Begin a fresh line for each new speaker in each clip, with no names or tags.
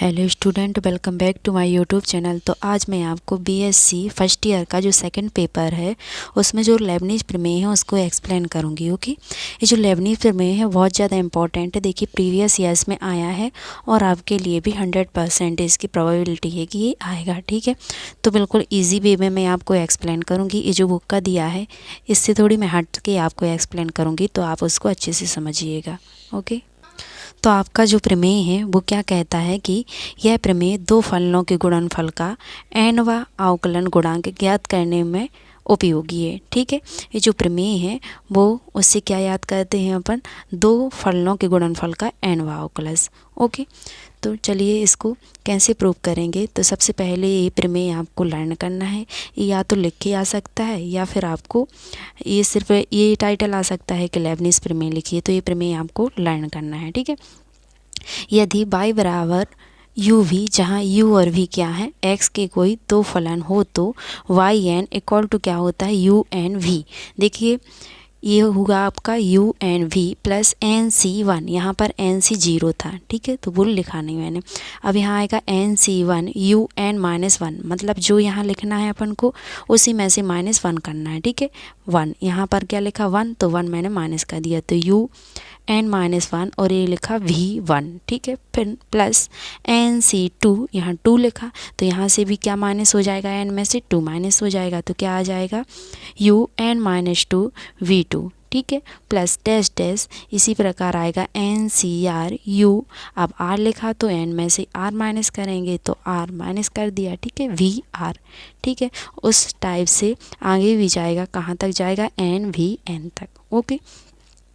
Hello student, welcome back to my YouTube channel. तो आज मैं आपको बीएससी फर्स्ट ईयर का जो सेकंड पेपर है उसमें जो लेबनीज प्रमेय है उसको एक्सप्लेन करूंगी। ओके, ये जो लेबनीज प्रमेय है बहुत ज़्यादा इंपॉर्टेंट है। देखिए प्रीवियस ईयर्स में आया है और आपके लिए भी 100% इसकी प्रोबेबिलिटी है कि ये आएगा। ठीक है, तो बिल्कुल ईजी वे में मैं आपको एक्सप्लेन करूँगी। ये जो बुक का दिया है इससे थोड़ी मैं हट के आपको एक्सप्लेन करूँगी, तो आप उसको अच्छे से समझिएगा। ओके, तो आपका जो प्रमेय है वो क्या कहता है कि यह प्रमेय दो फलनों के गुणनफल का एनवा अवकलन गुणांक ज्ञात करने में उपयोगी है। ठीक है, ये जो प्रमेय है वो उससे क्या याद करते हैं अपन, दो फलनों के गुणनफल का एनवा अवकलन। ओके, तो चलिए इसको कैसे प्रूव करेंगे। तो सबसे पहले ये प्रमेय आपको लर्न करना है। ये या तो लिख के आ सकता है या फिर आपको ये सिर्फ ये टाइटल आ सकता है कि लेबनीज प्रमेय लिखिए। तो ये प्रमेय आपको लर्न करना है। ठीक है, यदि y बराबर यू वी, जहाँ u और v क्या है, x के कोई दो फलन हो तो y n इक्वल टू क्या होता है, u n v। देखिए ये होगा आपका u n v plus N C one. यहाँ पर एन सी 0 था, ठीक है, तो भूल लिखा नहीं मैंने। अब यहाँ आएगा N C one u n minus one, मतलब जो यहाँ लिखना है अपन को उसी में से -1 करना है। ठीक है, 1 यहाँ पर क्या लिखा 1, तो 1 मैंने माइनस कर दिया, तो u n-1 और ये लिखा v1। ठीक है, फिर प्लस एन सी टू, यहाँ 2 लिखा, तो यहाँ से भी क्या माइनस हो जाएगा, n में से 2 माइनस हो जाएगा, तो क्या आ जाएगा u n-2 v2। ठीक है, प्लस डैश डैश इसी प्रकार आएगा एन सी आर u। अब r लिखा तो n में से r माइनस करेंगे तो r माइनस कर दिया। ठीक है, वी आर। ठीक है, उस टाइप से आगे भी जाएगा, कहाँ तक जाएगा, एन वी एन तक। ओके,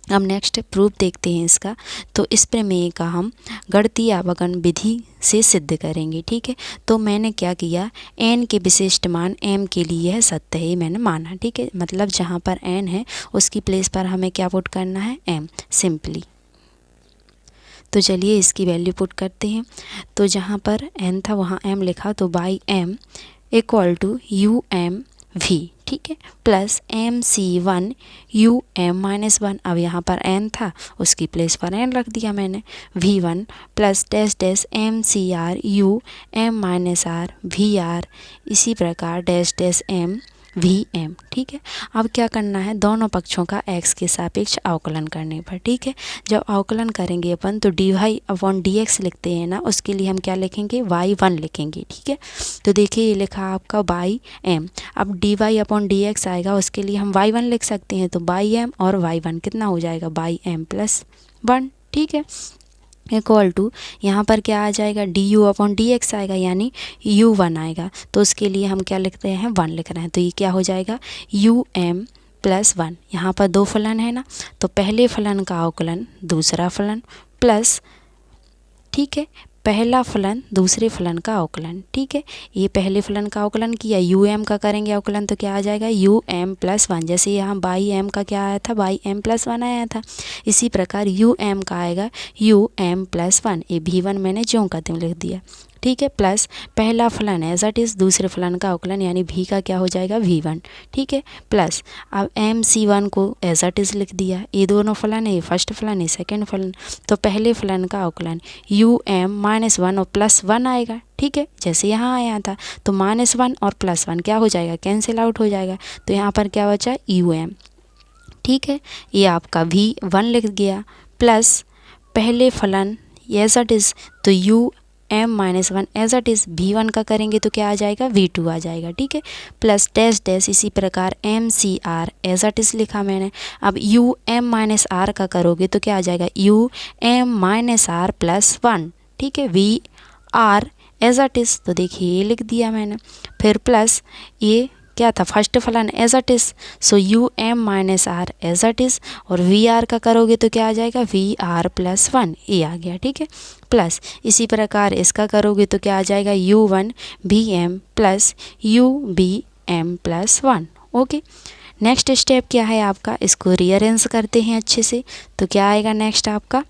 अब नेक्स्ट प्रूफ देखते हैं इसका। तो इस प्रमेय का हम गणितीय अवकलन विधि से सिद्ध करेंगे। ठीक है, तो मैंने क्या किया, n के विशिष्ट मान m के लिए है सत्य है, मैंने माना। ठीक है, मतलब जहाँ पर n है उसकी प्लेस पर हमें क्या पुट करना है, m सिंपली। तो चलिए इसकी वैल्यू पुट करते हैं। तो जहाँ पर n था वहाँ m लिखा, तो Y m equal to u m v। ठीक है, plus M C one u m-1। अब यहाँ पर n था उसकी प्लेस पर n रख दिया मैंने, v1 plus dash dash M C R u m-r v r, इसी प्रकार dash dash m V M. ठीक है, अब क्या करना है, दोनों पक्षों का x के सापेक्ष अवकलन करने पर। ठीक है, जब अवकलन करेंगे अपन तो D Y upon D X लिखते हैं ना, उसके लिए हम क्या लिखेंगे, y1 लिखेंगे। ठीक है, तो देखिए ये लिखा आपका बाई एम। अब D Y upon D X आएगा, उसके लिए हम y1 लिख सकते हैं, तो बाई एम और y1 कितना हो जाएगा, बाई एम प्लस 1। ठीक है, इक्वल टू यहाँ पर क्या आ जाएगा, D you upon D X आएगा, यानी u1 आएगा, तो उसके लिए हम क्या लिखते हैं, 1 लिख रहे हैं, तो ये क्या हो जाएगा, u m प्लस 1। यहाँ पर दो फलन है ना, तो पहले फलन का अवकलन दूसरा फलन प्लस, ठीक है, पहला फलन दूसरे फलन का अवकलन। ठीक है, ये पहले फलन का अवकलन किया, यू एम का करेंगे अवकलन, तो क्या आ जाएगा, यू एम प्लस 1। जैसे यहाँ बाई एम का क्या आया था, बाई एम प्लस 1 आया था, इसी प्रकार यू एम का आएगा यू एम प्लस 1। ये v1 मैंने ज्यों का त्यों लिख दिया। ठीक है, प्लस पहला फलन एज इट इज़ दूसरे फलन का अवकलन, यानी v का क्या हो जाएगा, v1। ठीक है, प्लस अब एम सी वन को एज इट इज़ लिख दिया, ये दोनों फलन है, ये फर्स्ट फलन है सेकंड फलन, तो पहले फलन का अवकलन यू एम -1 और प्लस 1 आएगा। ठीक है, जैसे यहाँ आया था, तो -1 और प्लस 1 क्या हो जाएगा, कैंसिल आउट हो जाएगा, तो यहाँ पर क्या बचा, यू एम। ठीक है, ये आपका v1 लिख गया, प्लस पहले फलन एज इट इज़, तो U m-1 as it is v1 का करेंगे तो क्या आ जाएगा, v2 आ जाएगा। ठीक है, प्लस डैश डैश इसी प्रकार M C R as it is लिखा मैंने। अब u m-r का करोगे तो क्या आ जाएगा, u m-r प्लस 1। ठीक है, v r as it is, तो देखिए ये लिख दिया मैंने, फिर प्लस ये क्या था, फर्स्ट फलन as it is, so U m-r as it is, और वी आर का करोगे तो क्या आ जाएगा, वी आर प्लस 1, ये आ गया। ठीक है, प्लस इसी प्रकार इसका करोगे तो क्या आ जाएगा, u1 भी M plus U B M plus 1। Okay, next step क्या है आपका, इसको रीअरेंज करते हैं अच्छे से, तो क्या आएगा नेक्स्ट आपका,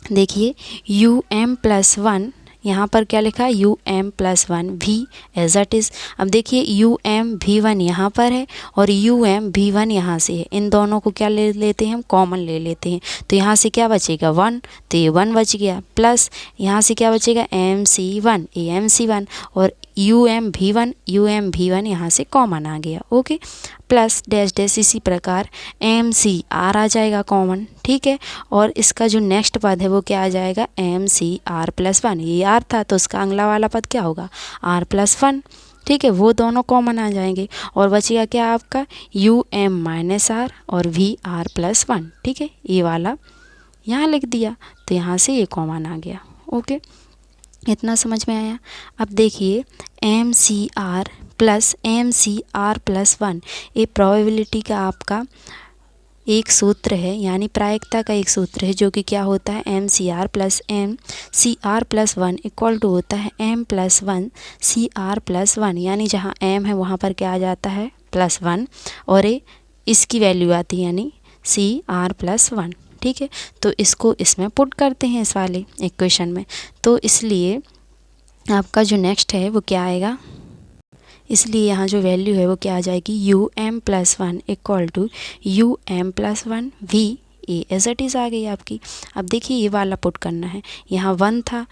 देखिए u m प्लस 1 यहाँ पर क्या लिखा है UM+1 V as it is. अब देखिए UM_V1 यहाँ पर है और UM_V1 यहाँ से है, इन दोनों को क्या ले लेते हैं हम, कॉमन ले लेते हैं। तो यहाँ से क्या बचेगा 1, तो ये 1 बच गया, प्लस यहाँ से क्या बचेगा MC1, ये MC1 और UM_V1 यहाँ से कॉमन आ गया, ओके, प्लस डैश डैश। इसी प्रकार MCR आ जाएगा कॉमन, ठीक है। और इसका जो नेक्स्ट पद है वो क्या आ जाएगा MCR+1, ये R था तो उसका अगला वाला पद क्या होगा R+1, ठीक है, वो दोनों कॉमन आ जाएंगे। और बचेगा क्या आपका UM-R और VR+1, ठीक है, ये वाला यहाँ लिख दिया, तो यहाँ से ये कॉमन आ गया, ओके, इतना समझ में आया। अब देखिए MCR+1 ये प्रोबेबिलिटी का आपका एक सूत्र है, यानी प्रायिकता का एक सूत्र है, जो कि क्या होता है MCR+1 इक्वल टू होता है M+1 CR+1, यानी जहाँ M है वहाँ पर क्या आ जाता है +1 और ये इसकी वैल्यू आती है यानी CR+1, ठीक है। तो इसको इसमें पुट करते हैं इस वाले इक्वेशन में, तो इसलिए आपका जो नेक्स्ट है वो क्या आएगा, इसलिए यहाँ जो वैल्यू है वो क्या आ जाएगी UM+1 equal to UM+1 V A as it is आ गई आपकी। अब देखिए ये वाला पुट करना है, यहाँ 1 था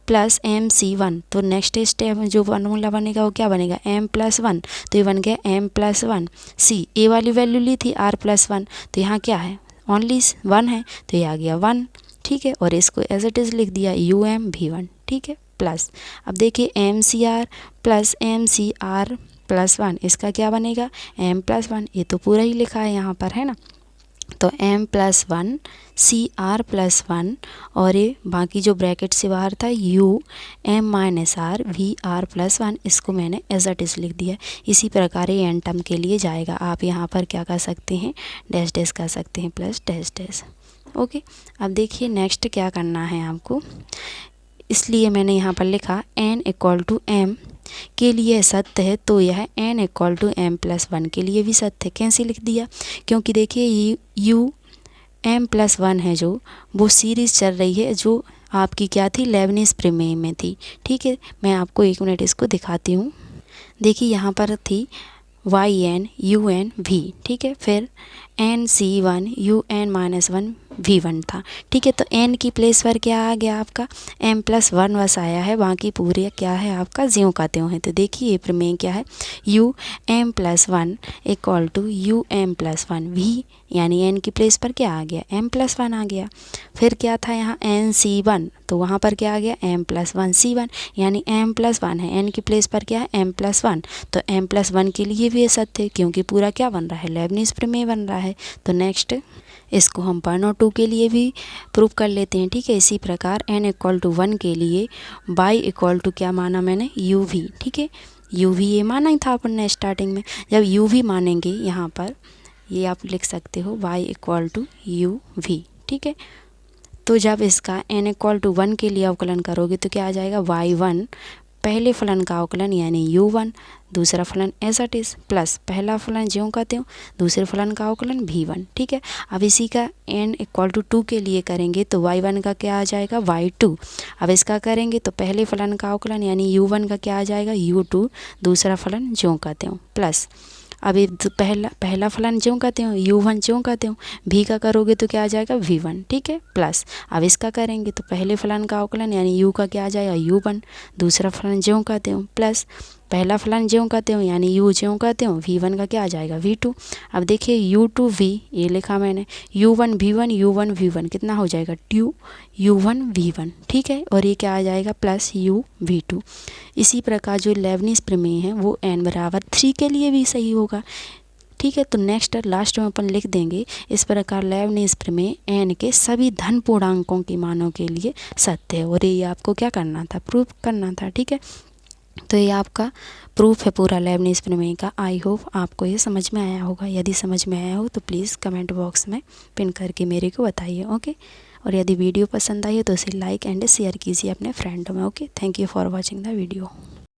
प्लस MC1, तो नेक्स्ट स्टेप जो फॉर्मूला बनेगा वो क्या बनेगा M+1, तो ये बन गया M+1 C, ए वाली वैल्यू ली थी R+1, तो यहाँ क्या है ओनली 1 है, तो ये आ गया 1, ठीक है, और इसको एज इट इज़ लिख दिया UM_V1, ठीक है, प्लस। अब देखिए MCR+1 इसका क्या बनेगा M+1, ये तो पूरा ही लिखा है यहाँ पर, है ना, तो M+1 CR+1 और ये बाकी जो ब्रैकेट से बाहर था UM-R VR+1, इसको मैंने एज इट इज़ लिख दिया। इसी प्रकार ये एन टर्म के लिए जाएगा, आप यहाँ पर क्या कर सकते हैं डैश डैश कर सकते हैं प्लस डैश डैश, ओके। अब देखिए नेक्स्ट क्या करना है आपको, इसलिए मैंने यहाँ पर लिखा n इक्वल टू M के लिए सत्य है, तो यह n इक्वल टू M+1 के लिए भी सत्य है। कैसे लिख दिया, क्योंकि देखिए UM+1 है जो वो सीरीज़ चल रही है जो आपकी क्या थी लेबनिज़ प्रमेय में थी, ठीक है। मैं आपको एक मिनट इसको दिखाती हूँ। देखिए यहाँ पर थी YN-UN-V, ठीक है, फिर NC1 UN-1 V1 था, ठीक है। तो n की प्लेस पर क्या आ गया आपका M+1 बस आया है, बाकी पूरे क्या है आपका ज्यों का त्यों है। तो देखिए ये प्रमेय क्या है UM+1 equal to UM+1 V, यानी n की प्लेस पर क्या आ गया M+1 आ गया। फिर क्या था यहाँ NC1, तो वहाँ पर क्या आ गया M+1 C1, यानी M+1 है, n की प्लेस पर क्या है M+1, तो M+1 के लिए भी ये सत्य है, क्योंकि पूरा क्या बन रहा है लेबनिज़ प्रमेय बन रहा है। तो नेक्स्ट इसको हम 1 और 2 के लिए भी प्रूव कर लेते हैं, ठीक है। इसी प्रकार n इक्वल टू 1 के लिए y इक्वल टू क्या माना मैंने UV, ठीक है, UV ये माना ही था अपन ने स्टार्टिंग में। जब UV मानेंगे यहाँ पर ये आप लिख सकते हो y इक्वल टू UV, ठीक है। तो जब इसका n इक्वल टू 1 के लिए अवकलन करोगे तो क्या आ जाएगा y1 पहले फलन का अवकलन यानी U1, दूसरा फलन एज इट इज़ प्लस पहला फलन ज्यों का त्यों, दूसरे फलन का अवकलन V1, ठीक है। अब इसी का n इक्वल टू 2 के लिए करेंगे तो y1 का क्या आ जाएगा y2। अब इसका करेंगे तो पहले फलन का अवकलन यानी U1 का क्या आ जाएगा U2, दूसरा फलन ज्यों का त्यों प्लस अब ये पहला फलन ज्यों का त्यों U1 ज्यों का त्यों, भी का करोगे तो क्या आ जाएगा V1, ठीक है, प्लस अब इसका करेंगे तो पहले फलन का अवकलन यानी U का क्या आ जाएगा U1, दूसरा फलन ज्यों का त्यों प्लस पहला फलन ज्यों का त्यों यानी U ज्यों का त्यों, V1 का क्या आ जाएगा V2। अब देखिए U2V ये लिखा मैंने, U1 V1 U1 V1 कितना हो जाएगा 2 U1 V1, ठीक है, और ये क्या आ जाएगा प्लस U V2। इसी प्रकार जो लेबनिज़ प्रमेय है वो n बराबर 3 के लिए भी सही होगा, ठीक है। तो नेक्स्ट लास्ट में अपन लिख देंगे इस प्रकार लेबनिज़ प्रमेय n के सभी धन पूर्णांकों के मानों के लिए सत्य है, और ये आपको क्या करना था प्रूव करना था, ठीक है। तो ये आपका प्रूफ है पूरा लेबनिज़ प्रमेय का। आई होप आपको ये समझ में आया होगा, यदि समझ में आया हो तो प्लीज़ कमेंट बॉक्स में पिन करके मेरे को बताइए, ओके। और यदि वीडियो पसंद आई हो तो उसे लाइक एंड शेयर कीजिए अपने फ्रेंड में, okay. Thank you for watching the video.